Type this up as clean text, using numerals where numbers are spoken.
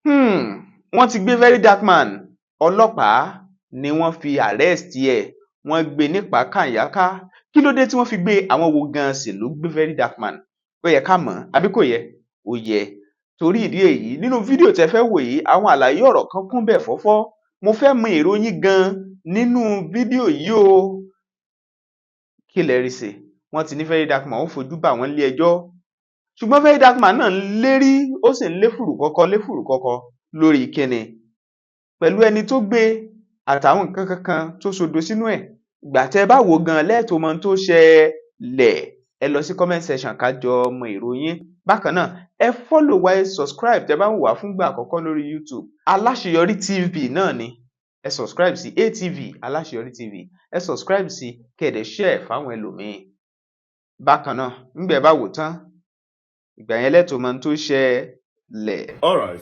wọ́n ti gbé very dark man. Ọlọ́pàá ni wọ́n fi arrest ẹ̀, wọ́n gbé nípa kànyáká. Kí ló dé tí wọ́n fi gbé? Àwọn wo gan sì ló gbé very dark man? Ó yẹ ká mọ̀, àbí kò yẹ? Ó yẹ. Torí ìdí èyí, nínú fídíò tẹ́ fẹ́ wò yìí, àwọn àlàyé ọ̀rọ̀ kan kún bẹ̀ fọ́fọ́. Mo fẹ́ mọ èrò yín gan nínú fídíò yìí o. Kí lẹ rí sí? Wọ́n ti ní very dark man ó fojú bá wọn lé ẹjọ́. Ṣùgbọ́n very dark man náà ń lérí, ó sì ń lé fùrùkọ́kọ́ lórí kíni? Pẹ̀lú ẹni tó gbé àtàwọn nǹkan kankan tó sodo sínú ẹ̀. Ìgbà tẹ́ bá wò gan lẹ́ẹ̀tọ́ mọ tó ṣẹlẹ̀. Ẹ lọ sí comment section ká jọ mọ èrò yín. Bákan náà, ẹ follow wa, ẹ subscribe tẹ́ bá ń wò wá fúngbà àkọ́kọ́ lórí YouTube. Aláṣeyọrí TV náà ni. Ẹ subscribe sí ATV Aláṣeyọrí TV. Ẹ subscribe sí kẹ̀dẹ̀ share fáwọn ẹlòmíín. Bákan náà, ńgbẹ̀ bá wò tán, ìgbà yẹn lẹ́ẹ̀tọ́ mọ tó ṣẹlẹ̀. All right.